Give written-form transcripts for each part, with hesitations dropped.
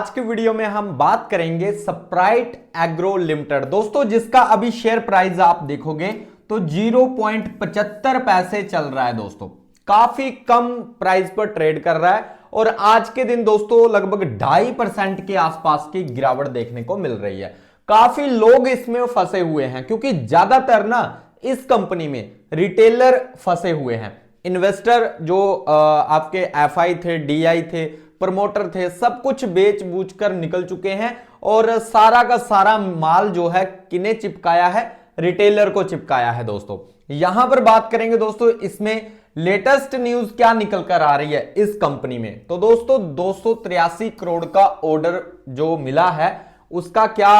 आज की वीडियो में हम बात करेंगे स्प्राइट एग्रो लिमिटेड दोस्तों, जिसका अभी शेयर प्राइस आप देखोगे तो 0.75 पैसे चल रहा है दोस्तों। काफी कम प्राइस पर ट्रेड कर रहा है और आज के दिन दोस्तों लगभग 2.5% के आसपास की गिरावट देखने को मिल रही है। काफी लोग इसमें फंसे हुए हैं क्योंकि ज्यादातर ना इस कंपनी में रिटेलर फंसे हुए हैं। इन्वेस्टर जो आपके एफआई थे, डीआई थे, प्रमोटर थे, सब कुछ बेच बूझ कर निकल चुके हैं और सारा का सारा माल जो है किन्हें चिपकाया है, रिटेलर को चिपकाया है दोस्तों। यहां पर बात करेंगे दोस्तों इसमें लेटेस्ट न्यूज क्या निकल कर आ रही है इस कंपनी में। तो दोस्तों 283 करोड़ का ऑर्डर जो मिला है उसका क्या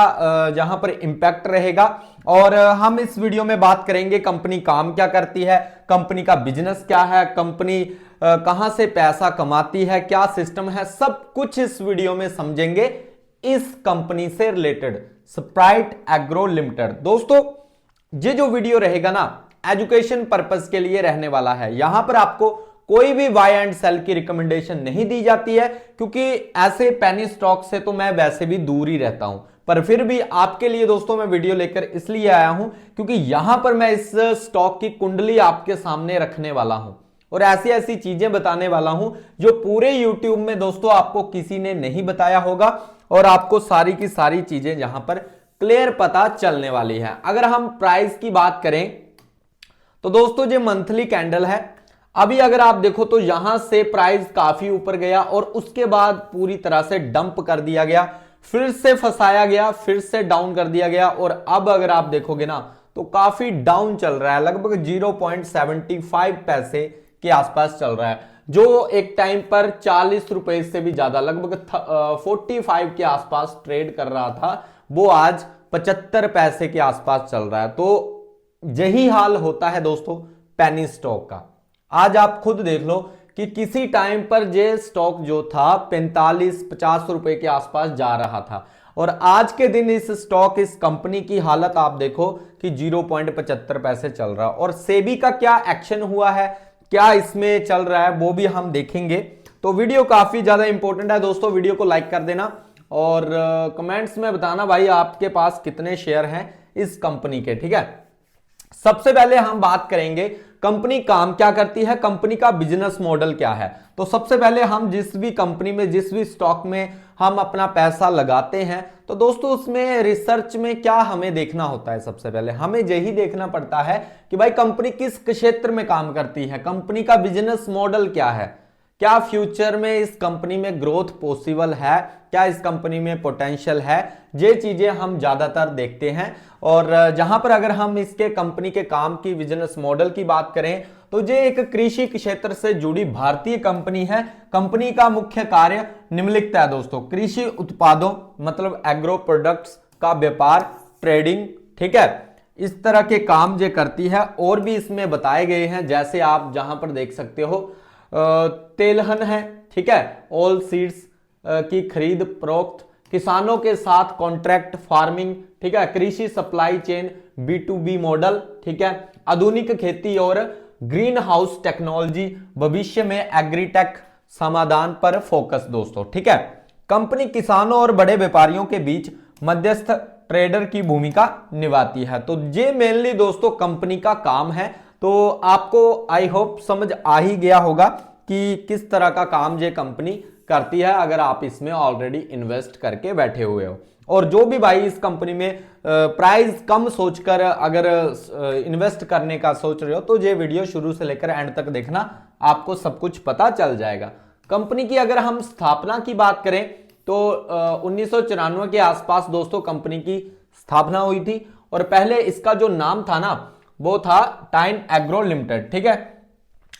यहां पर इंपैक्ट रहेगा और हम इस वीडियो में बात करेंगे कंपनी काम क्या करती है, कंपनी का बिजनेस क्या है, कंपनी कहां से पैसा कमाती है, क्या सिस्टम है, सब कुछ इस वीडियो में समझेंगे इस कंपनी से रिलेटेड स्प्राइट एग्रो लिमिटेड। दोस्तों ये जो वीडियो रहेगा ना एजुकेशन पर्पस के लिए रहने वाला है। यहां पर आपको कोई भी बाय एंड सेल की रिकमेंडेशन नहीं दी जाती है क्योंकि ऐसे पेनी स्टॉक से तो मैं वैसे भी दूर ही रहता हूं, पर फिर भी आपके लिए दोस्तों मैं वीडियो लेकर इसलिए आया हूं क्योंकि यहां पर मैं इस स्टॉक की कुंडली आपके सामने रखने वाला हूं और ऐसी ऐसी चीजें बताने वाला हूं जो पूरे YouTube में दोस्तों आपको किसी ने नहीं बताया होगा और आपको सारी की सारी चीजें यहां पर क्लियर पता चलने वाली है। अगर हम प्राइस की बात करें तो दोस्तों ये मंथली कैंडल है। अभी अगर आप देखो तो यहां से प्राइस काफी ऊपर गया और उसके बाद पूरी तरह से डंप कर दिया गया, फिर से फंसाया गया, फिर से डाउन कर दिया गया और अब अगर आप देखोगे ना तो काफी डाउन चल रहा है, लगभग 0.75 पैसे के आसपास चल रहा है, जो एक टाइम पर 40 रुपए से भी ज्यादा लगभग 45 के आसपास ट्रेड कर रहा था, वो आज 75 पैसे के आसपास चल रहा है। तो यही हाल होता है दोस्तों पेनी स्टॉक का। आज आप खुद देख लो कि किसी टाइम पर ये स्टॉक जो था 45-50 रुपए के आसपास जा रहा था और आज के दिन इस स्टॉक, इस कंपनी की हालत आप देखो कि 0.75 पैसे चल रहा है। और सेबी का क्या एक्शन हुआ है, क्या इसमें चल रहा है, वो भी हम देखेंगे। तो वीडियो काफी ज्यादा इंपॉर्टेंट है दोस्तों, वीडियो को लाइक कर देना और कमेंट्स में बताना भाई आपके पास कितने शेयर हैं इस कंपनी के, ठीक है। सबसे पहले हम बात करेंगे कंपनी काम क्या करती है, कंपनी का बिजनेस मॉडल क्या है। तो सबसे पहले हम जिस भी कंपनी में, जिस भी स्टॉक में हम अपना पैसा लगाते हैं तो दोस्तों उसमें रिसर्च में क्या हमें देखना होता है। सबसे पहले हमें यही देखना पड़ता है कि भाई कंपनी किस क्षेत्र में काम करती है, कंपनी का बिजनेस मॉडल क्या है, क्या फ्यूचर में इस कंपनी में ग्रोथ पॉसिबल है, क्या इस कंपनी में पोटेंशियल है, ये चीजें हम ज्यादातर देखते हैं। और जहां पर अगर हम इसके कंपनी के काम की, बिजनेस मॉडल की बात करें तो ये एक कृषि क्षेत्र से जुड़ी भारतीय कंपनी है। कंपनी का मुख्य कार्य निम्नलिखित है दोस्तों, कृषि उत्पादों मतलब एग्रो प्रोडक्ट्स का व्यापार, ट्रेडिंग, ठीक है, इस तरह के काम ये करती है। और भी इसमें बताए गए हैं, जैसे आप जहां पर देख सकते हो तेलहन है, ठीक है, ऑल सीड्स की खरीद फरोख्त, किसानों के साथ कॉन्ट्रैक्ट फार्मिंग, ठीक है, कृषि सप्लाई चेन, B2B मॉडल, ठीक है, आधुनिक खेती और ग्रीन हाउस टेक्नोलॉजी, भविष्य में एग्रीटेक समाधान पर फोकस दोस्तों, ठीक है। कंपनी किसानों और बड़े व्यापारियों के बीच मध्यस्थ ट्रेडर की भूमिका निभाती है। तो ये मेनली दोस्तों कंपनी का काम है। तो आपको आई होप समझ आ ही गया होगा कि किस तरह का काम ये कंपनी करती है अगर आप इसमें ऑलरेडी इन्वेस्ट करके बैठे हुए हो। और जो भी भाई इस कंपनी में प्राइस कम सोचकर अगर इन्वेस्ट करने का सोच रहे हो तो ये वीडियो शुरू से लेकर एंड तक देखना, आपको सब कुछ पता चल जाएगा। कंपनी की अगर हम स्थापना की बात करें तो 1994 के आसपास दोस्तों कंपनी की स्थापना हुई थी और पहले इसका जो नाम था ना वो था टाइन एग्रो लिमिटेड, ठीक है।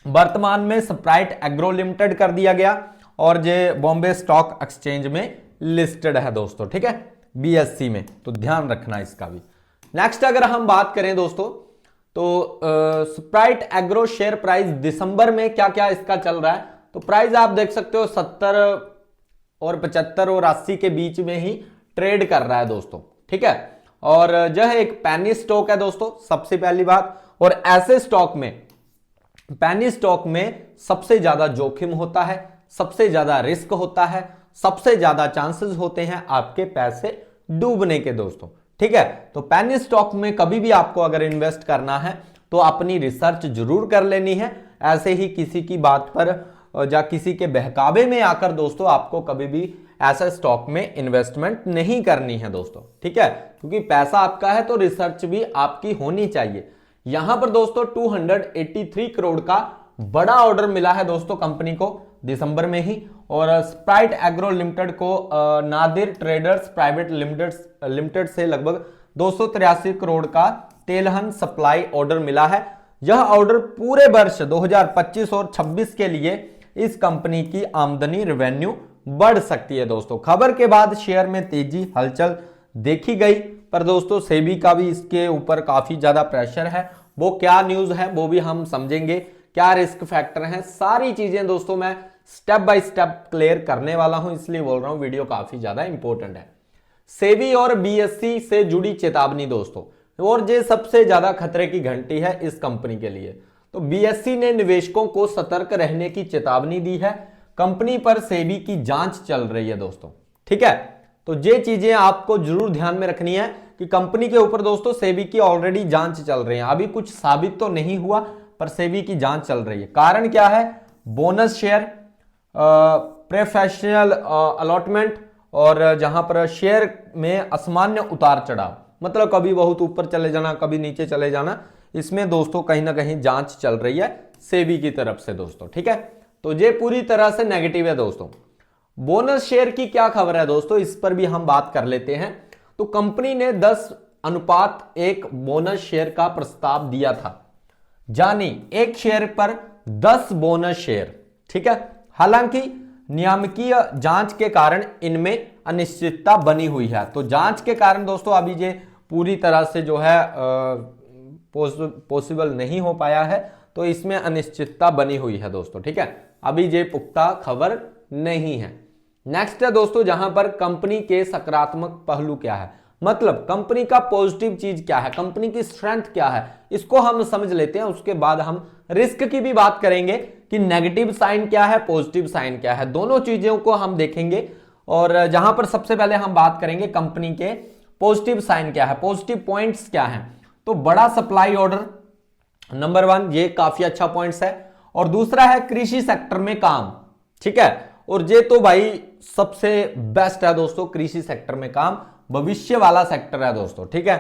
वर्तमान में स्प्राइट एग्रो लिमिटेड कर दिया गया और ये बॉम्बे स्टॉक एक्सचेंज में लिस्टेड है दोस्तों, ठीक है, BSE में, तो ध्यान रखना इसका भी। नेक्स्ट अगर हम बात करें दोस्तों तो स्प्राइट एग्रो शेयर प्राइस दिसंबर में क्या क्या इसका चल रहा है। तो प्राइस आप देख सकते हो 70 और 75 और 80 के बीच में ही ट्रेड कर रहा है दोस्तों, ठीक है। और यह एक पेनी स्टॉक है दोस्तों, सबसे पहली बात। और ऐसे स्टॉक में, पेनी स्टॉक में सबसे ज्यादा जोखिम होता है, सबसे ज्यादा रिस्क होता है, सबसे ज्यादा चांसेस होते हैं आपके पैसे डूबने के दोस्तों। ठीक है, तो पेनी स्टॉक में कभी भी आपको अगर इन्वेस्ट करना है तो अपनी रिसर्च जरूर कर लेनी है। ऐसे ही किसी की बात पर या किसी के बहकावे में आकर दोस्तों आपको कभी भी ऐसे स्टॉक में इन्वेस्टमेंट नहीं करनी है दोस्तों। ठीक है, क्योंकि पैसा आपका है तो रिसर्च भी आपकी होनी चाहिए। यहां पर दोस्तों 283 करोड़ का बड़ा ऑर्डर मिला है दोस्तों कंपनी को दिसंबर में ही, और स्प्राइट एग्रो लिमिटेड को नादिर ट्रेडर्स प्राइवेट लिमिटेड से लगभग 283 करोड़ का तेलहन सप्लाई ऑर्डर मिला है। यह ऑर्डर पूरे वर्ष 2025 और 26 के लिए इस कंपनी की आमदनी रेवेन्यू बढ़ सकती है दोस्तों। खबर के बाद शेयर में तेजी हलचल देखी गई, पर दोस्तों सेबी का भी इसके ऊपर काफी ज्यादा प्रेशर है। वो क्या न्यूज है वो भी हम समझेंगे, क्या रिस्क फैक्टर है, सारी चीजें दोस्तों मैं स्टेप बाय स्टेप क्लियर करने वाला हूं, इसलिए बोल रहा हूं वीडियो काफी ज्यादा इंपॉर्टेंट है। सेबी और बीएसई से जुड़ी चेतावनी दोस्तों, और ये सबसे ज्यादा खतरे की घंटी है इस कंपनी के लिए। तो बीएसई ने निवेशकों को सतर्क रहने की चेतावनी दी है। कंपनी पर सेबी की जांच चल रही है दोस्तों। ठीक है, तो ये चीजें आपको जरूर ध्यान में रखनी है कि कंपनी के ऊपर दोस्तों सेबी की ऑलरेडी जांच चल रही है। अभी कुछ साबित तो नहीं हुआ, पर सेबी की जांच चल रही है। कारण क्या है? बोनस शेयर, प्रेफेशनल अलॉटमेंट, और जहां पर शेयर में असामान्य उतार चढ़ाव, मतलब कभी बहुत ऊपर चले जाना, कभी नीचे चले जाना, इसमें दोस्तों कहीं ना कहीं जांच चल रही है सेबी की तरफ से दोस्तों। ठीक है, तो ये पूरी तरह से नेगेटिव है दोस्तों। बोनस शेयर की क्या खबर है दोस्तों, इस पर भी हम बात कर लेते हैं। तो कंपनी ने 10:1 बोनस शेयर का प्रस्ताव दिया था, यानी एक शेयर पर 10 बोनस शेयर। ठीक है, हालांकि नियामकीय जांच के कारण इनमें अनिश्चितता बनी हुई है। तो जांच के कारण दोस्तों अभी ये पूरी तरह से जो है पॉसिबल नहीं हो पाया है, तो इसमें अनिश्चितता बनी हुई है दोस्तों। ठीक है, अभी ये पुख्ता खबर नहीं है। नेक्स्ट है दोस्तों, जहां पर कंपनी के सकारात्मक पहलू क्या है, मतलब कंपनी का पॉजिटिव चीज क्या है, कंपनी की स्ट्रेंथ क्या है, इसको हम समझ लेते हैं। उसके बाद हम रिस्क की भी बात करेंगे कि नेगेटिव साइन क्या है, पॉजिटिव साइन क्या है, दोनों चीजों को हम देखेंगे। और जहां पर सबसे पहले हम बात करेंगे कंपनी के पॉजिटिव साइन क्या है, पॉजिटिव पॉइंट्स क्या है। तो बड़ा सप्लाई ऑर्डर नंबर 1, ये काफी अच्छा पॉइंट्स है। और दूसरा है कृषि सेक्टर में काम। ठीक है, और ये तो भाई सबसे बेस्ट है दोस्तों, कृषि सेक्टर में काम भविष्य वाला सेक्टर है दोस्तों। ठीक है,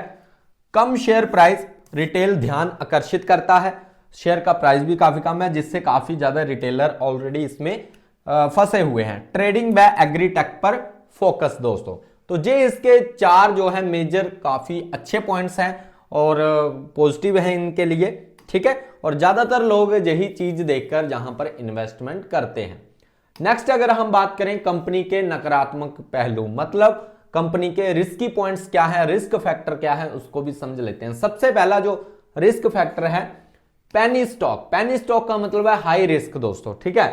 कम शेयर प्राइस रिटेल ध्यान आकर्षित करता है, शेयर का प्राइस भी काफी कम है, जिससे काफी ज्यादा रिटेलर ऑलरेडी इसमें फंसे हुए हैं। ट्रेडिंग व एग्रीटेक पर फोकस दोस्तों। तो ये इसके 4 जो है मेजर काफी अच्छे पॉइंट्स हैं और पॉजिटिव है इनके लिए। ठीक है, और ज्यादातर लोग यही चीज देखकर जहां पर इन्वेस्टमेंट करते हैं। नेक्स्ट अगर हम बात करें कंपनी के नकारात्मक पहलू, मतलब कंपनी के रिस्की पॉइंट्स क्या है, रिस्क फैक्टर क्या है, उसको भी समझ लेते हैं। सबसे पहला जो रिस्क फैक्टर है पेनी स्टॉक। पेनी स्टॉक का मतलब है हाई रिस्क दोस्तों। ठीक है,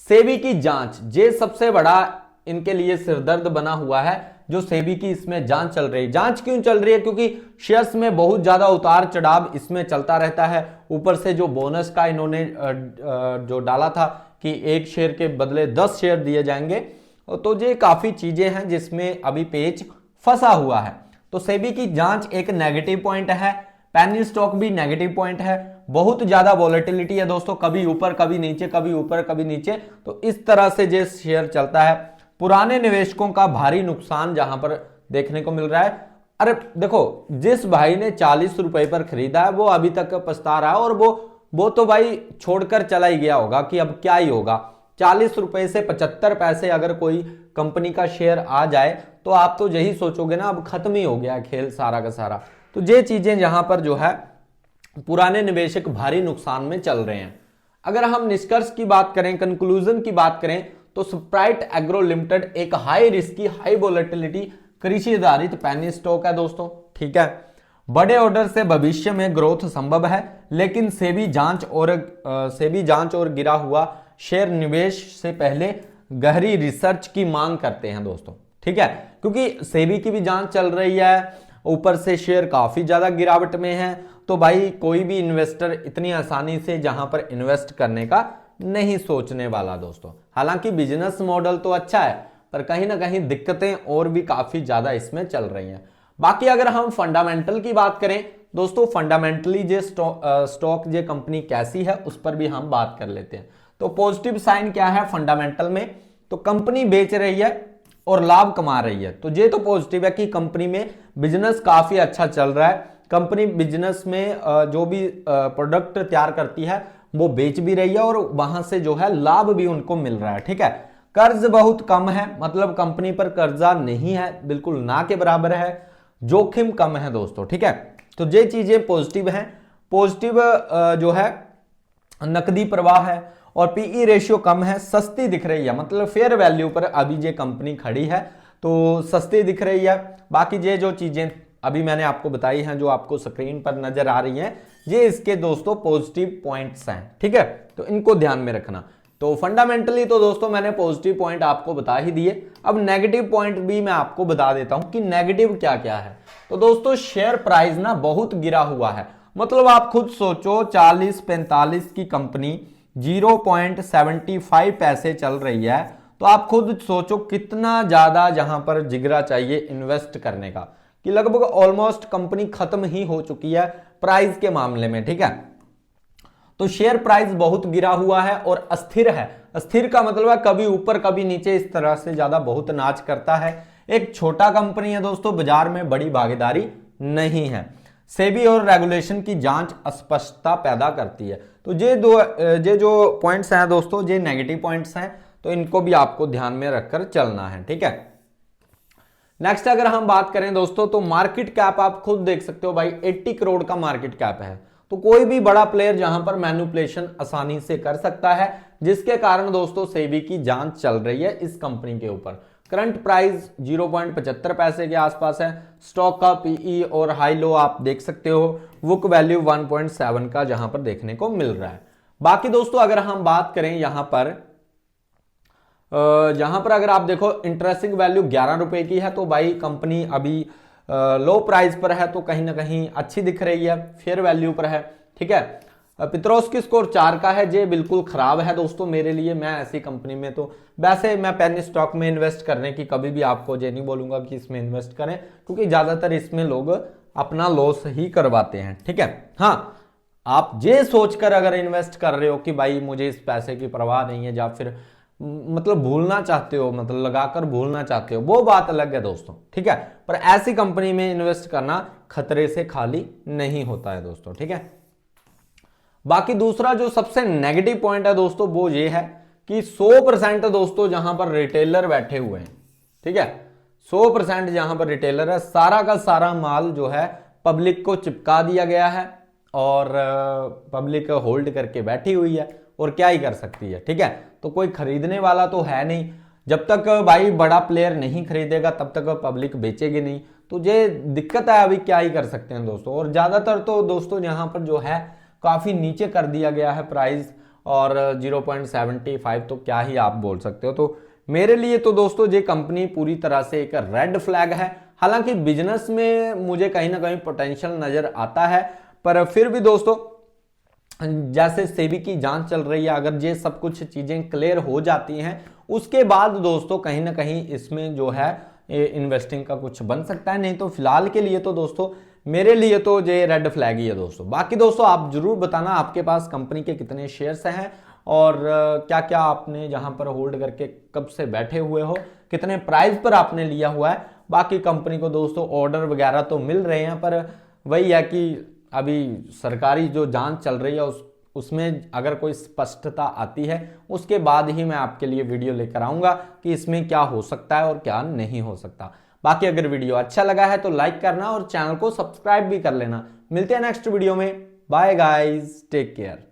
सेबी की जांच, ये सबसे बड़ा इनके लिए सिरदर्द बना हुआ है, जो सेबी की इसमें जांच चल रही है। जांच क्यों चल रही है? क्योंकि शेयर्स में बहुत ज्यादा उतार चढ़ाव इसमें चलता रहता है। ऊपर से जो बोनस का इन्होंने जो डाला था कि एक शेयर के बदले 10 शेयर दिए जाएंगे, तो ये काफी चीजें हैं जिसमें अभी पेच फंसा हुआ है। तो सेबी की जांच एक नेगेटिव पॉइंट है, पेनी स्टॉक भी नेगेटिव पॉइंट है। बहुत ज्यादा वॉलेटिलिटी है दोस्तों, कभी ऊपर कभी नीचे, कभी ऊपर कभी नीचे, तो इस तरह से ये शेयर चलता है। पुराने निवेशकों का भारी नुकसान जहां पर देखने को मिल रहा है। अरे देखो, जिस भाई ने 40 रुपए पर खरीदा है वो अभी तक पछता रहा है, और वो तो भाई छोड़कर चला ही गया होगा कि अब क्या ही होगा। 40 रुपए से 75 पैसे अगर कोई कंपनी का शेयर आ जाए तो आप तो यही सोचोगे ना अब खत्म ही हो गया खेल सारा का सारा। तो ये चीजें जहां पर जो है पुराने निवेशक भारी नुकसान में चल रहे हैं। अगर हम निष्कर्ष की बात करें, कंक्लूजन की बात करें, तो स्प्राइट एग्रो लिमिटेड एक हाई रिस्की हाई वोलेटिलिटी कृषि आधारित पेनी स्टॉक है दोस्तों। ठीक है, बड़े ऑर्डर से भविष्य में ग्रोथ संभव है, लेकिन सेबी जांच और गिरा हुआ शेयर निवेश से पहले गहरी रिसर्च की मांग करते हैं दोस्तों। ठीक है, क्योंकि सेबी की भी जांच चल रही है, ऊपर से शेयर काफी ज्यादा गिरावट में है, तो भाई कोई भी इन्वेस्टर इतनी आसानी से जहां पर इन्वेस्ट करने का नहीं सोचने वाला दोस्तों। हालांकि बिजनेस मॉडल तो अच्छा है, पर कहीं ना कहीं दिक्कतें और भी काफी ज्यादा इसमें चल रही हैं। बाकी अगर हम फंडामेंटल की बात करें दोस्तों, फंडामेंटली जो स्टॉक जो कंपनी कैसी है उस पर भी हम बात कर लेते हैं। तो पॉजिटिव साइन क्या है फंडामेंटल में, तो कंपनी बेच रही है और लाभ कमा रही है, तो ये तो पॉजिटिव है कि कंपनी में बिजनेस काफी अच्छा चल रहा है। कंपनी बिजनेस में जो भी प्रोडक्ट तैयार करती है वो बेच भी रही है और वहां से जो है लाभ भी उनको मिल रहा है। ठीक है, कर्ज बहुत कम है, मतलब कंपनी पर कर्जा नहीं है, बिल्कुल ना के बराबर है, जोखिम कम है दोस्तों। ठीक है, तो ये चीजें पॉजिटिव हैं। पॉजिटिव जो है नकदी प्रवाह है और पीई रेशियो कम है, सस्ती दिख रही है, मतलब फेयर वैल्यू पर अभी ये कंपनी खड़ी है तो सस्ती दिख रही है। बाकी ये जो चीजें अभी मैंने आपको बताई हैं जो आपको स्क्रीन पर नजर आ रही हैं, ये इसके दोस्तों पॉजिटिव पॉइंट्स हैं। ठीक है, तो इनको ध्यान में रखना। तो फंडामेंटली तो दोस्तों मैंने पॉजिटिव पॉइंट आपको बता ही दिए, अब नेगेटिव पॉइंट भी मैं आपको बता देता हूं कि नेगेटिव क्या क्या है। तो दोस्तों शेयर प्राइस ना बहुत गिरा हुआ है, मतलब आप खुद सोचो 40-45 की कंपनी 0.75 पैसे चल रही है, तो आप खुद सोचो कितना ज्यादा जहां पर जिगरा चाहिए इन्वेस्ट करने का, कि लगभग ऑलमोस्ट कंपनी खत्म ही हो चुकी है प्राइस के मामले में। ठीक है, तो शेयर प्राइस बहुत गिरा हुआ है और अस्थिर है। अस्थिर का मतलब है कभी ऊपर कभी नीचे, इस तरह से ज्यादा बहुत नाच करता है। एक छोटा कंपनी है दोस्तों, बाजार में बड़ी भागीदारी नहीं है। सेबी और रेगुलेशन की जांच अस्पष्टता पैदा करती है। तो ये जो पॉइंट्स हैं दोस्तों, ये नेगेटिव पॉइंट्स हैं, तो इनको भी आपको ध्यान में रखकर चलना है। ठीक है, नेक्स्ट अगर हम बात करें दोस्तों, तो मार्केट कैप आप खुद देख सकते हो भाई, 80 करोड़ का मार्केट कैप है। तो कोई भी बड़ा प्लेयर जहां पर मैनिपुलेशन आसानी से कर सकता है, जिसके कारण दोस्तों सेबी की जांच चल रही है इस कंपनी के ऊपर। करंट प्राइस 0.75 पैसे के आसपास है। स्टॉक का पीई और हाई लो आप देख सकते हो। बुक वैल्यू 1.7 का जहां पर देखने को मिल रहा है। बाकी दोस्तों अगर हम बात करें जहां पर अगर आप देखो इंटरेस्टिंग वैल्यू 11 रुपए की है, तो भाई कंपनी अभी लो प्राइस पर है, तो कहीं ना कहीं अच्छी दिख रही है, फेयर वैल्यू पर है। ठीक है, पित्रोस्की स्कोर 4 का है, ये बिल्कुल खराब है दोस्तों मेरे लिए। मैं ऐसी कंपनी में तो वैसे मैं पेनी स्टॉक में इन्वेस्ट करने की कभी भी आपको ये नहीं बोलूंगा कि इसमें इन्वेस्ट करें, क्योंकि ज्यादातर इसमें लोग अपना लॉस ही करवाते हैं। ठीक है, हाँ आप ये सोचकर अगर इन्वेस्ट कर रहे हो कि भाई मुझे इस पैसे की परवाह नहीं है, या फिर मतलब भूलना चाहते हो, मतलब लगाकर भूलना चाहते हो, वो बात अलग है दोस्तों। ठीक है, पर ऐसी कंपनी में इन्वेस्ट करना खतरे से खाली नहीं होता है दोस्तों। ठीक है, बाकी दूसरा जो सबसे नेगेटिव पॉइंट है दोस्तों वो ये है कि 100% दोस्तों जहां पर रिटेलर बैठे हुए हैं। ठीक है, 100% जहां पर रिटेलर है, सारा का सारा माल जो है पब्लिक को चिपका दिया गया है और पब्लिक होल्ड करके बैठी हुई है, और क्या ही कर सकती है। ठीक है, तो कोई खरीदने वाला तो है नहीं, जब तक भाई बड़ा प्लेयर नहीं खरीदेगा तब तक पब्लिक बेचेगी नहीं, तो ये दिक्कत है। अभी क्या ही कर सकते हैं दोस्तों। और ज्यादातर तो दोस्तों यहाँ पर जो है काफी नीचे कर दिया गया है प्राइस, और 0.75 तो क्या ही आप बोल सकते हो। तो मेरे लिए तो दोस्तों ये कंपनी पूरी तरह से एक रेड फ्लैग है। हालांकि बिजनेस में मुझे कहीं ना कहीं पोटेंशियल नजर आता है, पर फिर भी दोस्तों जैसे सेबी की जांच चल रही है, अगर ये सब कुछ चीजें क्लियर हो जाती हैं उसके बाद दोस्तों कहीं ना कहीं इसमें जो है इन्वेस्टिंग का कुछ बन सकता है। नहीं तो फिलहाल के लिए तो दोस्तों मेरे लिए तो ये रेड फ्लैग ही है दोस्तों। बाकी दोस्तों आप जरूर बताना आपके पास कंपनी के कितने शेयर्स हैं, और क्या क्या आपने जहां पर होल्ड करके कब से बैठे हुए हो, कितने प्राइस पर आपने लिया हुआ है। बाकी कंपनी को दोस्तों ऑर्डर वगैरह तो मिल रहे हैं, पर वही है कि अभी सरकारी जो जांच चल रही है उसमें अगर कोई स्पष्टता आती है उसके बाद ही मैं आपके लिए वीडियो लेकर आऊंगा कि इसमें क्या हो सकता है और क्या नहीं हो सकता। बाकी अगर वीडियो अच्छा लगा है तो लाइक करना और चैनल को सब्सक्राइब भी कर लेना। मिलते हैं नेक्स्ट वीडियो में। Bye guys, take care.